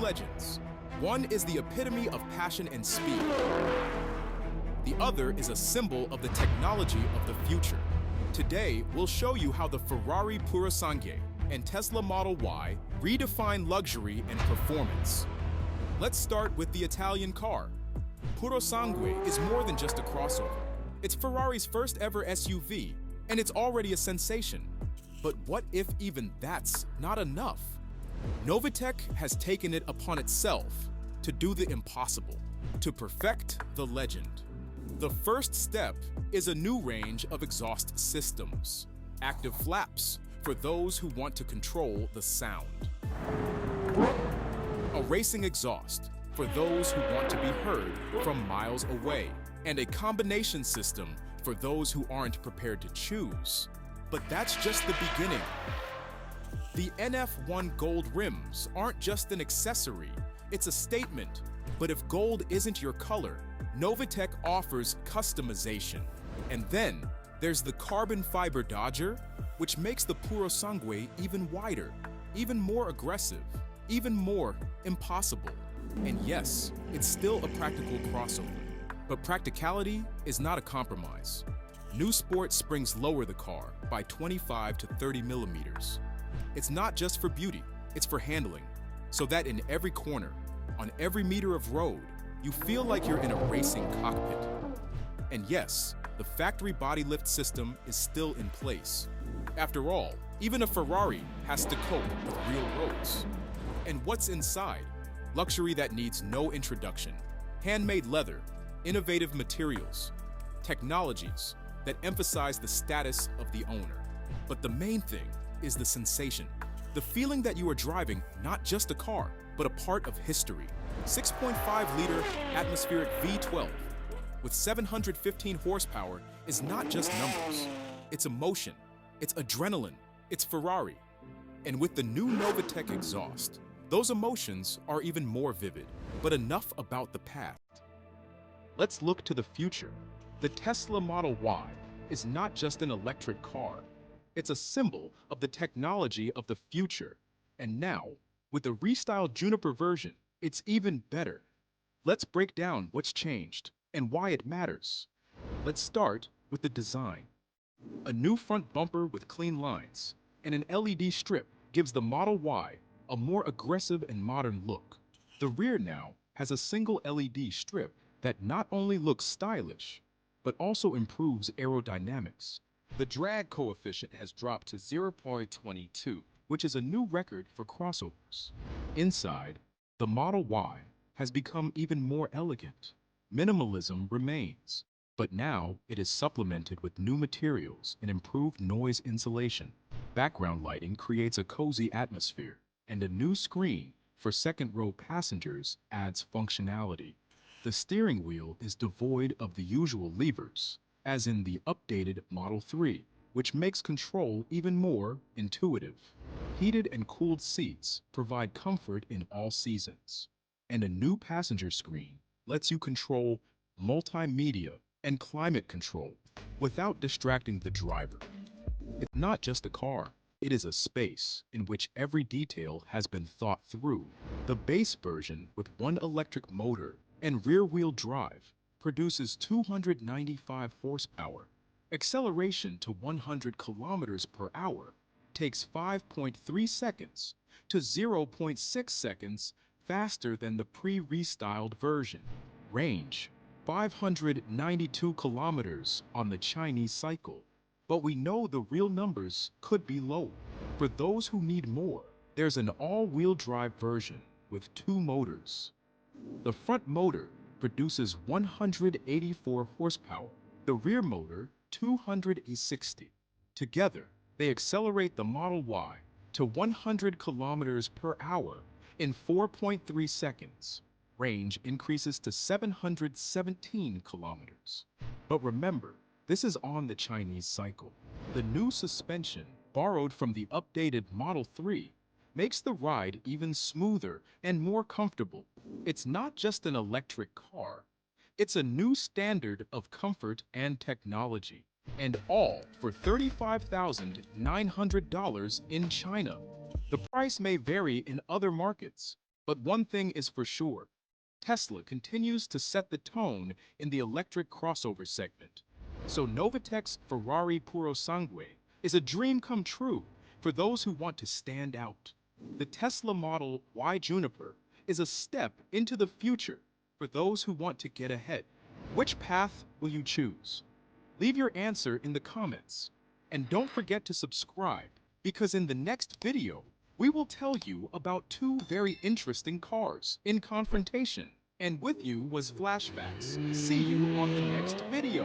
legends. One is the epitome of passion and speed. The other is a symbol of the technology of the future. Today, we'll show you how the Ferrari Purosangue and Tesla Model Y redefine luxury and performance. Let's start with the Italian car. Purosangue is more than just a crossover. It's Ferrari's first ever SUV, and it's already a sensation. But what if even that's not enough? Novitec has taken it upon itself to do the impossible, to perfect the legend. The first step is a new range of exhaust systems. Active flaps for those who want to control the sound. A racing exhaust for those who want to be heard from miles away. And a combination system for those who aren't prepared to choose. But that's just the beginning. The NF1 gold rims aren't just an accessory, it's a statement. But if gold isn't your color, Novitec offers customization. And then there's the carbon fiber Dodger, which makes the Purosangue even wider, even more aggressive, even more impossible. And yes, it's still a practical crossover. But practicality is not a compromise. New Sport springs lower the car by 25 to 30 millimeters. It's not just for beauty, it's for handling, so that in every corner, on every meter of road, you feel like you're in a racing cockpit. And yes, the factory body lift system is still in place. After all, even a Ferrari has to cope with real roads. And what's inside? Luxury that needs no introduction. Handmade leather, innovative materials, technologies that emphasize the status of the owner. But the main thing is the sensation. The feeling that you are driving not just a car, but a part of history. 6.5-liter atmospheric V12 with 715 horsepower is not just numbers. It's emotion, it's adrenaline, it's Ferrari. And with the new Novitec exhaust, those emotions are even more vivid. But enough about the past. Let's look to the future. The Tesla Model Y is not just an electric car. It's a symbol of the technology of the future. And now, with the restyled Juniper version, it's even better. Let's break down what's changed and why it matters. Let's start with the design. A new front bumper with clean lines and an LED strip gives the Model Y a more aggressive and modern look. The rear now has a single LED strip that not only looks stylish, but also improves aerodynamics. The drag coefficient has dropped to 0.22, which is a new record for crossovers. Inside, the Model Y has become even more elegant. Minimalism remains, but now it is supplemented with new materials and improved noise insulation. Background lighting creates a cozy atmosphere, and a new screen for second-row passengers adds functionality. The steering wheel is devoid of the usual levers, as in the updated Model 3, which makes control even more intuitive. Heated and cooled seats provide comfort in all seasons. And a new passenger screen lets you control multimedia and climate control without distracting the driver. It's not just a car. It is a space in which every detail has been thought through. The base version with one electric motor and rear-wheel drive produces 295 horsepower. Acceleration to 100 kilometers per hour takes 5.3 seconds to 0.6 seconds faster than the pre-restyled version. Range: 592 kilometers on the Chinese cycle. But we know the real numbers could be low. For those who need more, there's an all-wheel drive version with two motors. The front motor produces 184 horsepower, the rear motor 260. Together, they accelerate the Model Y to 100 kilometers per hour in 4.3 seconds. Range increases to 717 kilometers. But remember, this is on the Chinese cycle. The new suspension, borrowed from the updated Model 3, makes the ride even smoother and more comfortable. It's not just an electric car. It's a new standard of comfort and technology. And all for $35,900 in China. The price may vary in other markets, But one thing is for sure, Tesla continues to set the tone in the electric crossover segment. So Novatech's Ferrari Purosangue is a dream come true for those who want to stand out. The Tesla Model Y Juniper is a step into the future for those who want to get ahead. Which path will you choose? Leave your answer in the comments. And don't forget to subscribe, because in the next video, we will tell you about two very interesting cars in confrontation. And with you was FlashFacts. See you on the next video.